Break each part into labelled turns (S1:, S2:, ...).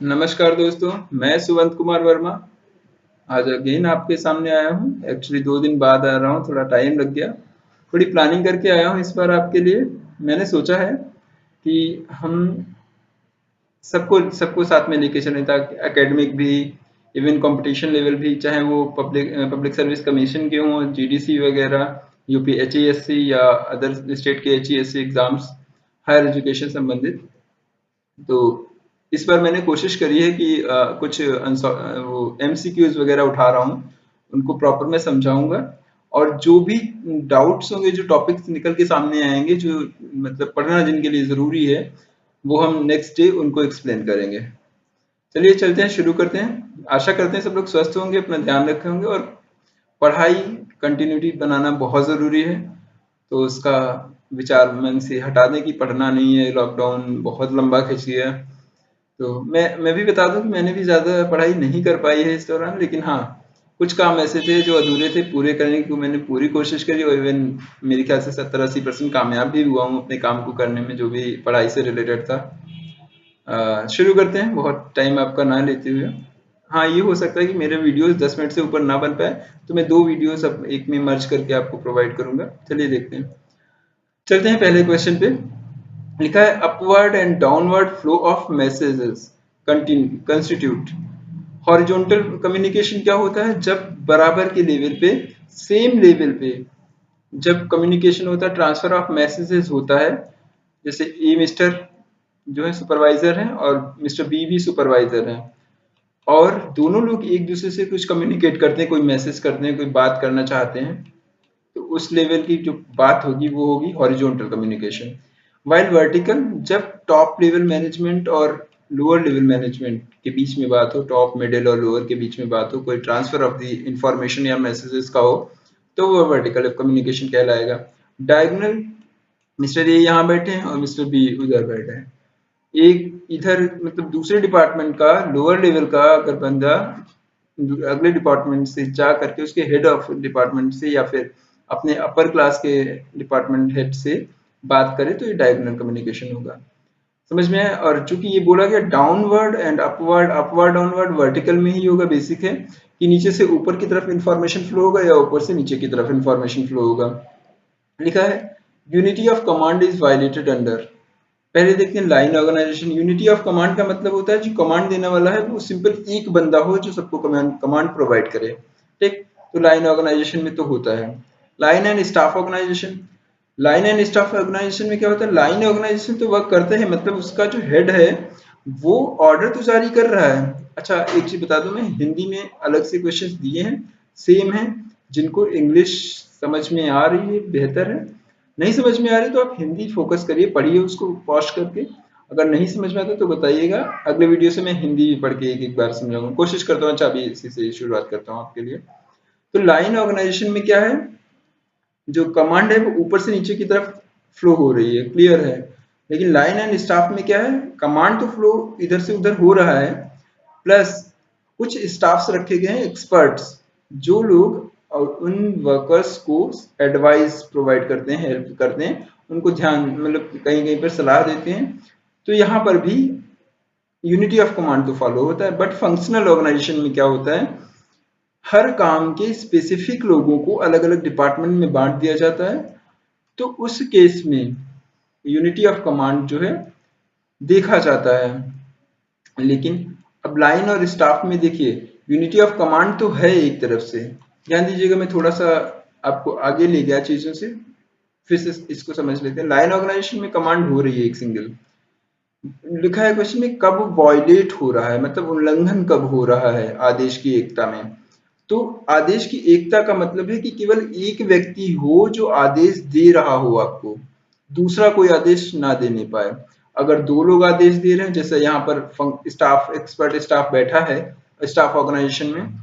S1: नमस्कार दोस्तों, मैं सुवंत कुमार वर्मा। आज अगेन आपके सामने आया हूँ। एक्चुअली 2 दिन बाद आ रहा हूँ, थोड़ा टाइम लग गया। थोड़ी प्लानिंग करके आया हूँ इस बार आपके लिए। मैंने सोचा है कि हम सबको सबको साथ में लेके चलें, ताकि एकेडमिक भी, इवन कंपटीशन लेवल भी, चाहे वो पब्लिक सर्विस कमीशन के हों, जीडीसी वगैरह, यूपी एचईएससी या अदर स्टेट के एचईएससी एग्जाम्स, हायर एजुकेशन संबंधित। तो इस बार मैंने कोशिश करी है कि कुछ वो एमसीक्यूज वगैरह उठा रहा हूँ, उनको प्रॉपर मैं समझाऊंगा। और जो भी डाउट्स होंगे, जो टॉपिक्स निकल के सामने आएंगे, जो मतलब पढ़ना जिनके लिए ज़रूरी है, वो हम नेक्स्ट डे उनको एक्सप्लेन करेंगे। चलिए चलते हैं, शुरू करते हैं। आशा करते हैं सब लोग स्वस्थ होंगे, अपना ध्यान रखे होंगे, और पढ़ाई कंटिन्यूटी बनाना बहुत ज़रूरी है। तो उसका विचार मन से हटा दें कि पढ़ना नहीं है, लॉकडाउन बहुत लंबा खिंच गया। तो मैं भी बता दूं कि मैंने भी ज़्यादा पढ़ाई नहीं कर पाई है इस दौरान, लेकिन हाँ, कुछ काम ऐसे थे जो अधूरे थे, पूरे करने की मैंने पूरी कोशिश करी, और इवन मेरे ख्याल से 70-80% कामयाब भी हुआ हूँ अपने काम को करने में, जो भी पढ़ाई से रिलेटेड था। शुरू करते हैं, बहुत टाइम आपका ना लेते हुए। हाँ, ये हो सकता है कि मेरे वीडियोस 10 मिनट से ऊपर ना बन पाए, तो मैं 2 वीडियोस अब एक में मर्ज करके आपको प्रोवाइड करूंगा। चलिए देखते हैं। चलते हैं पहले क्वेश्चन पे। लिखा है upward and downward flow of messages constitute horizontal communication. क्या होता है? जब बराबर के लेवल पे, सेम लेवल पे जब कम्युनिकेशन होता है, ट्रांसफर ऑफ मैसेजेस होता है। जैसे ए मिस्टर जो है सुपरवाइजर हैं, और मिस्टर बी भी सुपरवाइजर हैं, और दोनों लोग एक दूसरे से कुछ कम्युनिकेट करते हैं, कोई मैसेज करते हैं, कोई बात करना चाहते हैं, तो उस लेवल की जो बात होगी वो होगी हॉरिजॉन्टल कम्युनिकेशन। वाइल वर्टिकल, जब टॉप लेवल मैनेजमेंट और लोअर लेवल मैनेजमेंट के बीच में बात हो, टॉप मिडिल और लोअर के बीच में बात हो, कोई ट्रांसफर ऑफ द इंफॉर्मेशन या मैसेजेस का हो, तो वो वर्टिकल कम्युनिकेशन कहलाएगा। डायगोनल, मिस्टर ए यहाँ बैठे हैं और मिस्टर बी उधर बैठे हैं। एक इधर मतलब दूसरे डिपार्टमेंट का, लोअर लेवल का अगर बंदा अगले डिपार्टमेंट से जा करके उसके हेड ऑफ डिपार्टमेंट से, या फिर अपने अपर क्लास के डिपार्टमेंट हेड से बात करे, तो ये डायगोनल कम्युनिकेशन होगा। समझ में आया? और चूंकि ये बोला गया downward and upward, upward downward vertical में ही होगा। बेसिक है कि नीचे से ऊपर की तरफ इंफॉर्मेशन फ्लो होगा, या ऊपर से नीचे की तरफ इंफॉर्मेशन फ्लो होगा। लिखा है unity of command is violated under. पहले देखते हैं line organisation. Unity of command का मतलब होता है जो कमांड देने वाला है वो सिंपल एक बंदा हो, जो सबको कमांड प्रोवाइड करे। ठीक, तो लाइन ऑर्गेनाइजेशन में तो होता है। Line and staff organisation. Line and staff organisation में क्या होता है? लाइन ऑर्गेनाइजेशन तो वर्क करते हैं, मतलब उसका जो हेड है वो ऑर्डर तो जारी कर रहा है। अच्छा, एक चीज बता दूं, मैं हिंदी में अलग से क्वेश्चंस दिए हैं, सेम है। जिनको इंग्लिश समझ में आ रही है बेहतर है, नहीं समझ में आ रही तो आप हिंदी फोकस करिए, पढ़िए उसको पॉज करके। अगर नहीं समझ में आता तो बताइएगा, अगले वीडियो से मैं हिंदी भी पढ़ के एक एक बार समझाऊंगा, कोशिश करता हूँ। अच्छा, अभी इसी से शुरुआत करता हूँ आपके लिए। तो लाइन ऑर्गेनाइजेशन में क्या है? जो कमांड है वो ऊपर से नीचे की तरफ फ्लो हो रही है, क्लियर है। लेकिन लाइन एंड स्टाफ में क्या है? कमांड तो फ्लो इधर से उधर हो रहा है, प्लस कुछ स्टाफ्स रखे गए हैं, एक्सपर्ट्स, जो लोग और उन वर्कर्स को एडवाइस प्रोवाइड करते हैं, हेल्प करते हैं, उनको ध्यान मतलब कहीं कहीं पर सलाह देते हैं। तो यहाँ पर भी यूनिटी ऑफ कमांड तो फॉलो होता है। बट फंक्शनल ऑर्गेनाइजेशन में क्या होता है? हर काम के स्पेसिफिक लोगों को अलग अलग डिपार्टमेंट में बांट दिया जाता है। तो उस केस में यूनिटी ऑफ कमांड जो है देखा जाता है। लेकिन अब लाइन और स्टाफ में देखिए, यूनिटी ऑफ कमांड तो है एक तरफ से। ध्यान दीजिएगा, मैं थोड़ा सा आपको आगे ले गया चीजों से, फिर से इसको समझ लेते हैं। लाइन ऑर्गेनाइजेशन में कमांड हो रही है एक सिंगल। लिखा है क्वेश्चन में कब वॉयलेट हो रहा है, मतलब उल्लंघन कब हो रहा है आदेश की एकता में। तो आदेश की एकता का मतलब है कि केवल एक व्यक्ति हो जो आदेश दे रहा हो आपको, दूसरा कोई आदेश ना देने पाए। अगर दो लोग आदेश दे रहे हैं, जैसे यहाँ पर स्टाफ, एक्सपर्ट स्टाफ बैठा है स्टाफ ऑर्गेनाइजेशन में,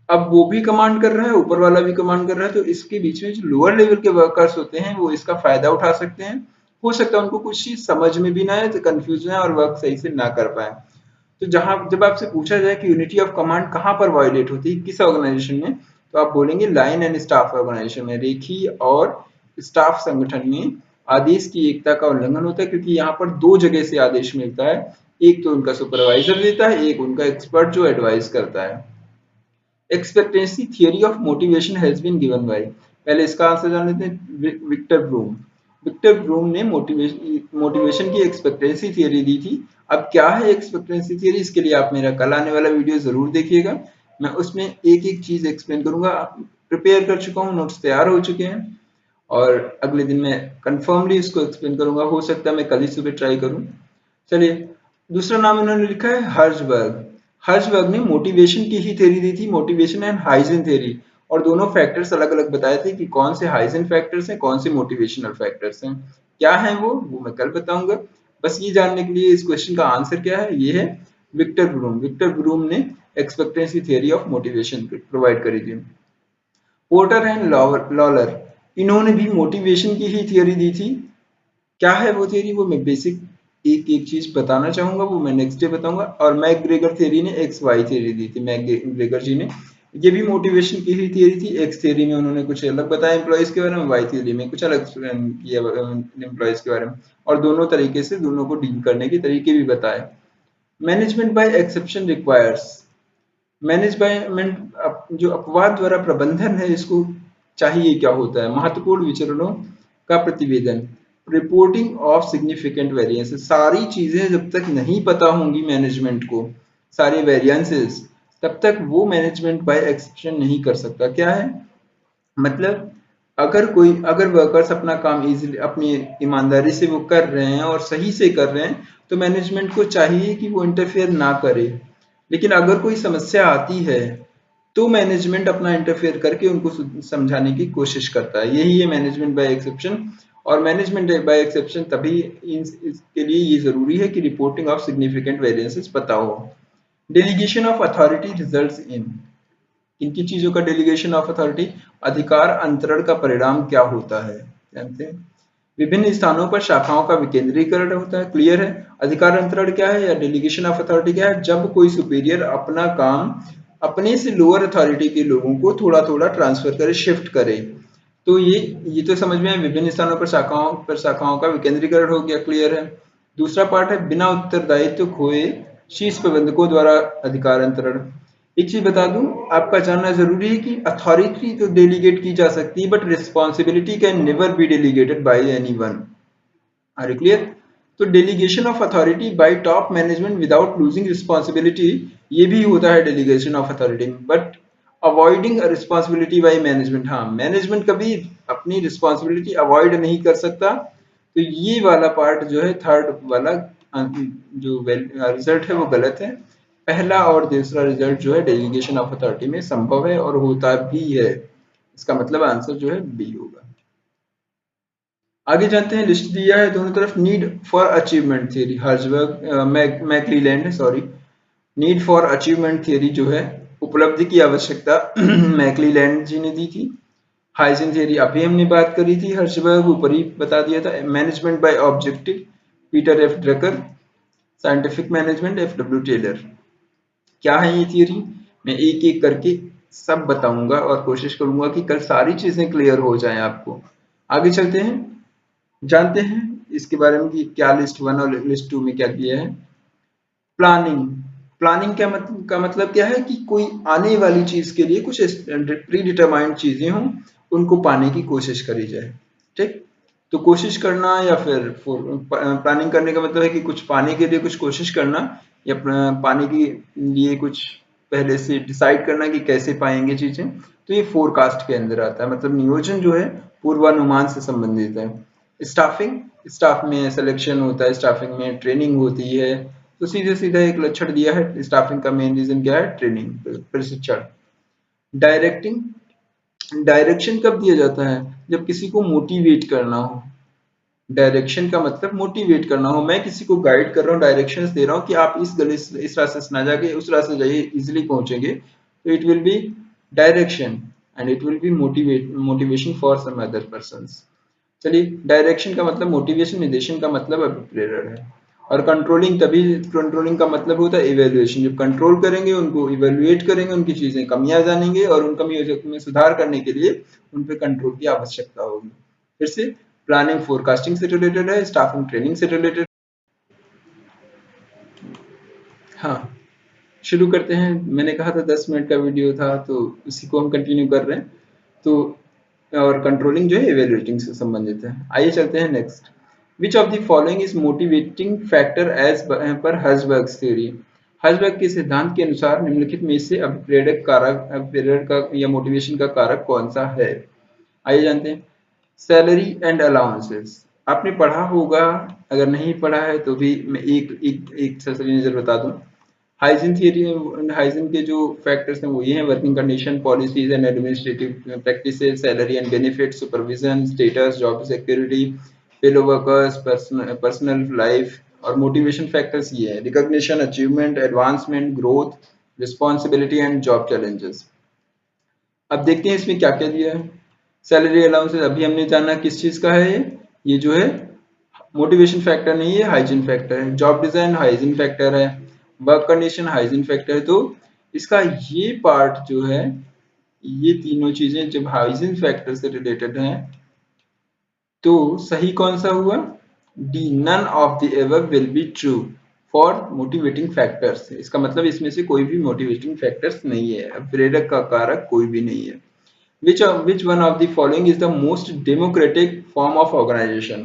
S1: अब वो भी कमांड कर रहा है, ऊपर वाला भी कमांड कर रहा है, तो इसके बीच में जो लोअर लेवल के वर्कर्स होते हैं वो इसका फायदा उठा सकते हैं। हो सकता है उनको कुछ चीज समझ में भी ना आए, तो कंफ्यूजन है और वर्क सही से ना कर पाए। तो जहां जब आपसे पूछा जाए कि यूनिटी ऑफ कमांड कहाँ पर वायलेट होती है, किस ऑर्गेनाइजेशन में, तो आप बोलेंगे लाइन एंड स्टाफ ऑर्गेनाइजेशन में, रेखी और स्टाफ संगठन में आदेश की एकता का उल्लंघन होता है, क्योंकि यहाँ पर दो जगह से आदेश मिलता है, एक तो उनका सुपरवाइजर देता है, एक उनका एक्सपर्ट जो एडवाइस करता है। Expectancy theory of motivation has been given by, पहले इसका आंसर जान लेते हैं, विक्टर ब्रूम। विक्टर ब्रूम ने मोटिवेशन की एक्सपेक्टेंसी थियरी दी थी। अब क्या है एक्सपेक्टेंसी थियरी, इसके लिए आप मेरा कल आने वाला वीडियो जरूर देखिएगा, मैं उसमें एक एक चीज एक्सप्लेन करूंगा। प्रिपेयर कर चुका हूँ, नोट्स तैयार हो चुके हैं, और अगले दिन मैं कंफर्मली इसको एक्सप्लेन करूंगा। हो सकता है मैं कल ही सुबह ट्राई करूं। चलिए, दूसरा नाम इन्होंने लिखा है हर्जबर्ग। हर्जबर्ग ने मोटिवेशन की ही थ्योरी दी थी, मोटिवेशन एंड हाइजेन थ्योरी, और दोनों फैक्टर्स अलग अलग बताए थे कि कौन से हाइजेन फैक्टर्स हैं, कौन से मोटिवेशनल फैक्टर्स हैं। क्या है वो मैं कल बताऊंगा। बस ये जानने के लिए इस क्वेश्चन का आंसर क्या है, ये है विक्टर ब्रूम। विक्टर ब्रूम ने expectancy theory of motivation provide करी थी। पोर्टर एंड लॉलर, इन्होंने भी मोटिवेशन की ही थियरी दी थी। क्या है वो थियरी, वो मैं बेसिक एक एक चीज बताना चाहूंगा, वो मैं नेक्स्ट डे बताऊंगा। और मैकग्रेगर थियरी ने एक्स वाई थियरी दी थी, मैकग्रेगर जी ने, ये भी मोटिवेशन की ही थियरी थी। एक्स थियरी में उन्होंने कुछ अलग बताया एम्प्लॉयज के बारे में, वाई थियरी में कुछ अलग किया एम्प्लॉयज के बारे में, और दोनों तरीके से दोनों को डील करने के तरीके भी बताए। Management by exception requires, management जो अपवाद द्वारा प्रबंधन है, इसको चाहिए क्या होता है, महत्वपूर्ण विचरणों का प्रतिवेदन, रिपोर्टिंग ऑफ सिग्निफिकेंट वेरिएंस। सारी चीजें जब तक नहीं पता होंगी मैनेजमेंट को, सारे वेरिएंसेस, तब तक वो मैनेजमेंट बाय एक्सेप्शन नहीं कर सकता। क्या है मतलब, अगर वर्कर्स अपना काम इजीली अपनी ईमानदारी से वो कर रहे हैं और सही से कर रहे हैं, तो मैनेजमेंट को चाहिए कि वो इंटरफेयर ना करे। लेकिन अगर कोई समस्या आती है, तो मैनेजमेंट अपना इंटरफेयर करके उनको समझाने की कोशिश करता है। यही है मैनेजमेंट बाय एक्सेप्शन। और मैनेजमेंट बाय एक्सेप्शन तभी इसके लिए ये जरूरी है कि रिपोर्टिंग ऑफ सिग्निफिकेंट वेरिएंसेस पता हो। Delegation of authority results in, किन चीजों का डेलीगेशन ऑफ अथॉरिटी, अधिकार अंतरण का परिणाम क्या होता है, जानते हैं। विभिन्न स्थानों पर शाखाओं का विकेंद्रीकरण होता है, क्लियर है। अधिकार अंतरण क्या है या डेलीगेशन ऑफ अथॉरिटी क्या है, जब कोई सुपीरियर अपना काम अपने से लोअर अथॉरिटी के लोगों को थोड़ा थोड़ा ट्रांसफर करे, शिफ्ट करे। तो ये तो समझ में है, विभिन्न स्थानों पर शाखाओं का विकेंद्रीकरण हो गया, क्लियर है। दूसरा पार्ट है बिना उत्तरदायित्व खोए शीर्ष प्रबंधकों द्वारा अधिकार अंतरण। एक चीज बता दूं, आपका जानना जरूरी है कि अथॉरिटी तो डेलीगेट की जा सकती है, but responsibility can never be delegated by anyone. Are you clear. तो delegation of authority by top management without losing responsibility, ये भी होता है delegation of authority, but avoiding responsibility by management, हाँ मैनेजमेंट कभी अपनी रिस्पॉन्सिबिलिटी अवॉइड नहीं कर सकता। तो ये वाला पार्ट जो है, थर्ड वाला जो रिजल्ट है वो गलत है। पहला और दूसरा रिजल्ट जो है डेलीगेशन ऑफ अथॉरिटी में संभव है और होता भी है। इसका मतलब आंसर जो है बी होगा। आगे जानते हैं, लिस्ट दिया है दोनों तरफ, need for achievement theory, Herzberg McClelland sorry, need for achievement theory जो है, उपलब्धि की आवश्यकता मैकलीलैंड जी ने दी थी। हाइजेन थियरी अभी हमने बात करी थी, हर्जबर्ग ऊपर ही बता दिया था। Management by objective, Peter F Drucker. Scientific management, F W Taylor. क्या है ये थियरी, मैं एक एक करके सब बताऊंगा और कोशिश करूंगा कि कल सारी चीजें क्लियर हो जाएं आपको। आगे चलते हैं, जानते हैं इसके बारे में कि क्या लिस्ट वन और लिस्ट टू में क्या किया है। प्लानिंग, प्लानिंग का मतलब क्या है कि कोई आने वाली चीज के लिए कुछ प्री डिटरमाइंड चीजें हों, उनको पाने की कोशिश करी जाए। ठीक, तो कोशिश करना या फिर प्लानिंग करने का मतलब है कि कुछ पाने के लिए कुछ कोशिश करना, या पाने के लिए कुछ पहले से डिसाइड करना कि कैसे पाएंगे चीजें। तो ये फोरकास्ट के अंदर आता है, मतलब नियोजन जो है पूर्वानुमान से संबंधित है। स्टाफिंग, स्टाफ में सिलेक्शन होता है, स्टाफिंग में ट्रेनिंग होती है। तो सीधे सीधा एक लक्षण दिया है, स्टाफिंग का मेन रीजन क्या है, ट्रेनिंग, प्रशिक्षण। डायरेक्टिंग, डायरेक्शन कब दिया जाता है, जब किसी को मोटिवेट करना हो। डायरेक्शन का मतलब मोटिवेट करना हो, मैं किसी को गाइड कर रहा हूँ, डायरेक्शंस दे रहा हूँ कि आप इस गली इस रास्ते से ना जाके उस रास्ते जाइए, इजिली पहुंचेंगे। तो it will be direction, and it will be motivation for some other persons. चलिए, डायरेक्शन का मतलब मोटिवेशन, निर्देशन का मतलब अभिप्रेरण है। और कंट्रोलिंग, तभी कंट्रोलिंग का मतलब होता है इवेल्युएशन, जब कंट्रोल करेंगे, उनको इवेल्युएट करेंगे, उनकी चीजें कमियां जानेंगे और उन कमियों में सुधार करने के लिए उन पे कंट्रोल की आवश्यकता होगी। फिर से, प्लानिंग फोरकास्टिंग से रिलेटेड है, स्टाफिंग ट्रेनिंग से रिलेटेड। हाँ, शुरू करते हैं। मैंने कहा था 10 मिनट का वीडियो था, तो उसी को हम कंटिन्यू कर रहे हैं। तो और कंट्रोलिंग जो है इवेल्युएटिंग से संबंधित है। आइए चलते हैं next. Which of the following is motivating factor as per Herzberg theory. Herzberg के सिद्धांत के अनुसार निम्नलिखित में से अभिप्रेरक कारक, अभिप्रेरक का या मोटिवेशन का कारक कौन सा है। आइए जानते हैं। सैलरी एंड अलाउंसेस, आपने पढ़ा होगा, अगर नहीं पढ़ा है तो भी मैं एक एक एक सरसरी नजर बता दूं। हाइजीन थियरी, हाइजीन के जो फैक्टर्स हैं वो ये हैं: working condition, policies and administrative practices, salary and benefit, supervision, status, job security, fellow workers, personal life. और मोटिवेशन फैक्टर्स ये है: recognition, achievement, advancement, growth, responsibility and job challenges. अब देखते हैं इसमें क्या क्या दिया है। सैलरी अलाउंसेस अभी हमने जाना किस चीज का है, ये जो है मोटिवेशन फैक्टर नहीं है, हाइजीन फैक्टर है। जॉब डिजाइन हाइजीन फैक्टर है, वर्क कंडीशन हाइजीन फैक्टर है। तो इसका ये पार्ट जो है, ये तीनों चीजें जब हाइजीन फैक्टर से रिलेटेड हैं तो सही कौन सा हुआ? D, none of the above will be true for motivating factors. इसका मतलब इसमें से कोई भी मोटिवेटिंग फैक्टर्स नहीं है, प्रेरक का कारक कोई भी नहीं है। which one of the following is the most democratic form of organization।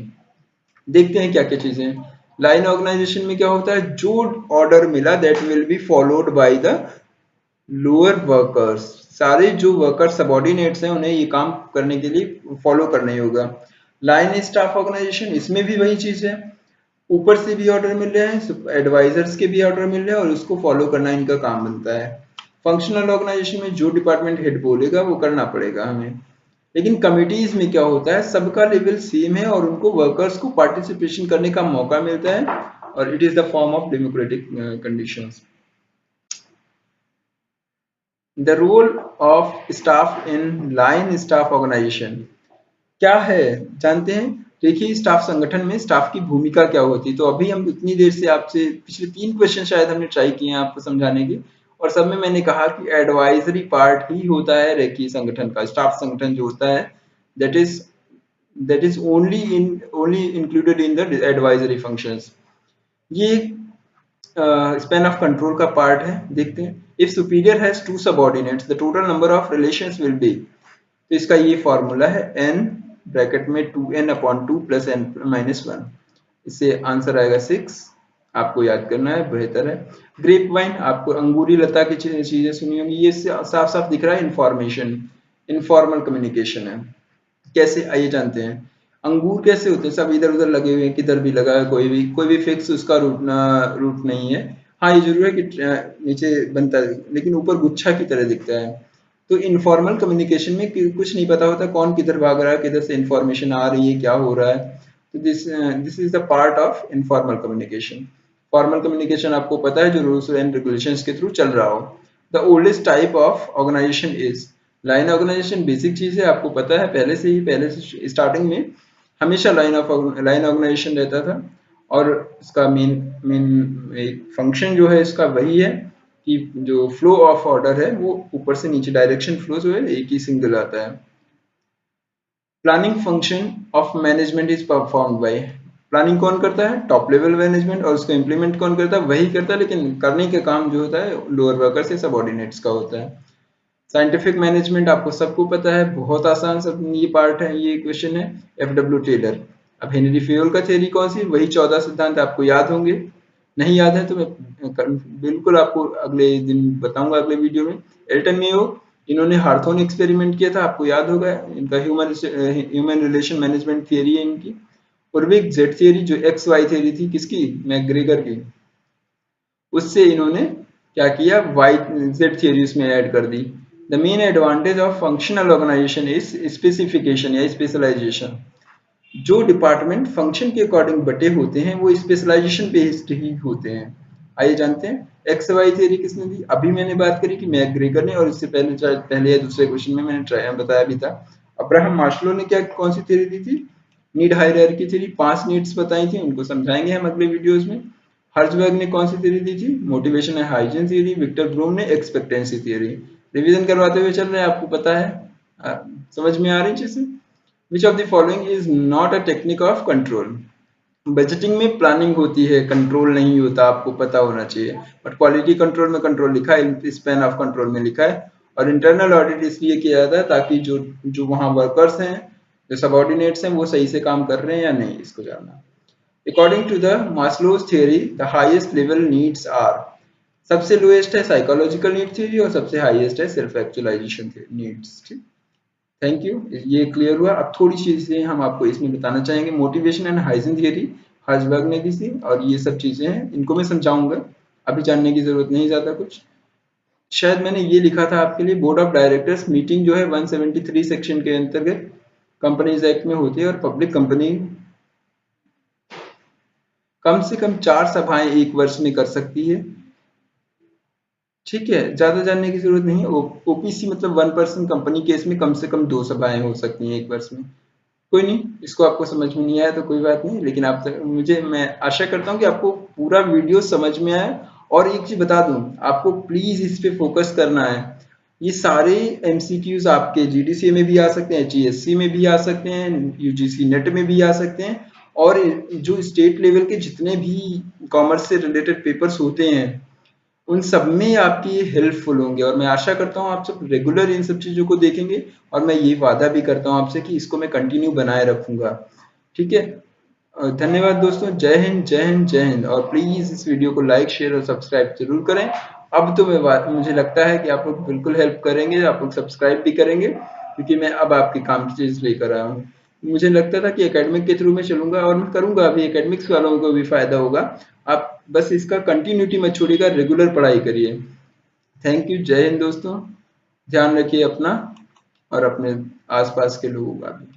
S1: देखते हैं क्या क्या चीजें। लाइन ऑर्गेनाइजेशन में क्या होता है, जो ऑर्डर मिला that will be followed by the lower workers. सारे जो वर्कर सबॉर्डिनेट्स हैं उन्हें ये काम करने के लिए फॉलो करना ही होगा। लाइन स्टाफ ऑर्गेनाइजेशन, इसमें भी वही चीज है, ऊपर से भी ऑर्डर मिल रहे हैं, एडवाइजर्स के भी ऑर्डर मिल रहे हैं और उसको फॉलो करना इनका काम बनता है। फंक्शनल ऑर्गेनाइजेशन में जो डिपार्टमेंट हेड बोलेगा वो करना पड़ेगा हमें। लेकिन कमिटीज में क्या होता है, सबका लेवल सेम है और उनको वर्कर्स को पार्टिसिपेशन करने का मौका मिलता है और it is the form of democratic conditions. The role of staff in line staff organisation क्या है, जानते हैं। देखिए, स्टाफ संगठन में स्टाफ की भूमिका क्या होती है। तो अभी हम इतनी देर से आपसे पिछले 3 क्वेश्चन शायद हमने ट्राई किए हैं आपको समझाने की, और सब में मैंने कहा कि एडवाइजरी पार्ट ही होता है रेकी संगठन का। स्टाफ संगठन जो होता है that is only included in the advisory functions. ये स्पैन ऑफ कंट्रोल का पार्ट है। देखते हैं। If superior has 2 subordinates the total number of relations will be. तो इसका ये फॉर्मूला है n ब्रैकेट में 2n/2 प्लस n माइनस 1। इससे आंसर आएगा 6। आपको याद करना है, बेहतर है। ग्रेप वाइन, आपको अंगूरी लता की चीजें सुनी होंगी। ये साफ साफ दिख रहा है इन्फॉर्मेशन, इनफॉर्मल कम्युनिकेशन है। कैसे, आइए जानते हैं। अंगूर कैसे होते हैं, सब इधर उधर लगे हुए हैं, किधर भी लगा है, कोई भी फिक्स उसका रूट नहीं है। हाँ, ये जरूर है कि नीचे बनता है लेकिन ऊपर गुच्छा की तरह दिखता है। तो इनफॉर्मल कम्युनिकेशन में कुछ नहीं पता होता कौन किधर भाग रहा है, किधर से इंफॉर्मेशन आ रही है, क्या हो रहा है। तो this is the part of informal communication. Formal communication आपको पता है, जो रूल्स एंड रेगुलेशंस के थ्रू चल रहा हो। The oldest type of organisation is line organisation. Basic चीज है, आपको पता है पहले से स्टार्टिंग में हमेशा लाइन ऑर्गेनाइजेशन रहता था। और इसका मेन मेन फंक्शन जो है इसका वही है कि जो फ्लो ऑफ ऑर्डर है वो ऊपर से नीचे डायरेक्शन फ्लो जो है एक ही सिंगल आता है। Planning function of management is performed by. Planning कौन करता है? Top level management. और उसको इम्प्लीमेंट कौन करता है? वही करता है, लेकिन करने के काम जो होता है लोअर वर्कर से सबऑर्डिनेट्स का होता है। साइंटिफिक मैनेजमेंट आपको सबको पता है, बहुत आसान सब ये पार्ट है, ये क्वेश्चन है। एफ.डब्ल्यू. टेलर। अब हेनरी फेयोल का थ्योरी कौन सी? वही 14 सिद्धांत आपको याद होंगे। नहीं याद है तो मैं बिल्कुल आपको अगले दिन बताऊंगा, अगले वीडियो में। एल्टन मेयो, इन्होंने हार्थोन एक्सपेरिमेंट किया था, आपको याद होगा। इनका ह्यूमन रिलेशन मैनेजमेंट थियरी है इनकी। उर्विक जेड थियरी, जो एक्स वाई थियरी थी, किसकी? मैकग्रेगर की। उससे इन्होंने क्या किया, वाई जेड थियरी उसमें ऐड कर दी। The main advantage of functional organisation is specification या स्पेशलाइजेशन। जो डिपार्टमेंट फंक्शन के अकॉर्डिंग बटे होते हैं वो स्पेशलाइजेशन बेस्ड ही होते हैं। आइए जानते हैं। एक्स वाई थियरी किसने दी? अभी मैंने बात करी कि मैकग्रेगर ने, और इससे पहले या दूसरे क्वेश्चन में मैंने बताया भी था। अब्राहम मास्लो ने क्या कौन सी थियरी दी थी? Need hierarchy theory. 5 नीड्स बताई थी, उनको समझाएंगे हम अगले वीडियोस में। हर्जबर्ग ने कौन सी थ्योरी दी थी? Motivation and hygiene theory. Victor Vroom ने एक्सपेक्टेंसी थ्योरी। रिवीजन करवाते हुए चल रहे हैं, आपको पता है। समझ में आ रही चीजें? विच of the following is not a technique of control. Budgeting में प्लानिंग होती है, कंट्रोल नहीं होता, आपको पता होना चाहिए। बट क्वालिटी कंट्रोल में कंट्रोल लिखा है, स्पैन ऑफ कंट्रोल में लिखा है। और इंटरनल ऑडिट इसलिए किया जाता है ताकि जो जो वहाँ वर्कर्स हैं, जो सबऑर्डिनेट्स हैं, वो सही से काम कर रहे हैं या नहीं, इसको जानना। According to the Maslow's theory the highest level needs are, सबसे लोएस्ट है साइकोलॉजिकल नीड थ्योरी और सबसे हाईएस्ट है सेल्फ एक्चुअलाइजेशन नीड्स। ठीक, थैंक यू, ये क्लियर हुआ। अब थोड़ी चीजें हम आपको इसमें बताना चाहेंगे। Motivation and hygiene theory Herzberg ने दी थी, और ये सब चीजें हैं, इनको मैं समझाऊंगा, अभी जानने की जरूरत नहीं ज्यादा कुछ। शायद मैंने ये लिखा था आपके लिए, बोर्ड ऑफ डायरेक्टर्स मीटिंग जो है 173 सेक्शन के अंतर्गत कंपनीज एक्ट में होती है, और पब्लिक कंपनी कम से कम 4 सभाएं एक वर्ष में कर सकती है। ठीक है, ज्यादा जानने की जरूरत नहीं है। ओपीसी मतलब 1% कंपनी केस में कम से कम 2 सभाएं हो सकती हैं एक वर्ष में। कोई नहीं, इसको आपको समझ में नहीं आया तो कोई बात नहीं, लेकिन आप मैं आशा करता हूँ कि आपको पूरा वीडियो समझ में आया। और एक चीज बता दूं, आपको प्लीज इस पे फोकस करना है। ये सारे एमसीक्यूज आपके जीडीसी में भी आ सकते हैं, जीएससी में भी आ सकते हैं, यूजीसी नेट में भी आ सकते हैं, और जो स्टेट लेवल के जितने भी कॉमर्स से रिलेटेड पेपर्स होते हैं उन सब में आपकी ये हेल्पफुल होंगे। और मैं आशा करता हूँ आप सब रेगुलर इन सब चीजों को देखेंगे, और मैं ये वादा भी करता हूँ आपसे कि इसको मैं कंटिन्यू बनाए रखूंगा। ठीक है, धन्यवाद दोस्तों, जय हिंद जय हिंद जय हिंद। और प्लीज इस वीडियो को लाइक शेयर और सब्सक्राइब जरूर करें। अब तो मुझे लगता है कि आप लोग बिल्कुल हेल्प करेंगे, आप लोग सब्सक्राइब भी करेंगे, क्योंकि मैं अब आपके काम की चीज लेकर आया हूँ। मुझे लगता था कि एकेडमिक के थ्रू में चलूंगा, और मैं करूंगा, अभी एकेडमिक्स वालों को भी फायदा होगा। आप बस इसका कंटिन्यूटी मत छोड़िएगा, रेगुलर पढ़ाई करिए। थैंक यू, जय हिंद दोस्तों, ध्यान रखिए अपना और अपने आसपास के लोगों का भी।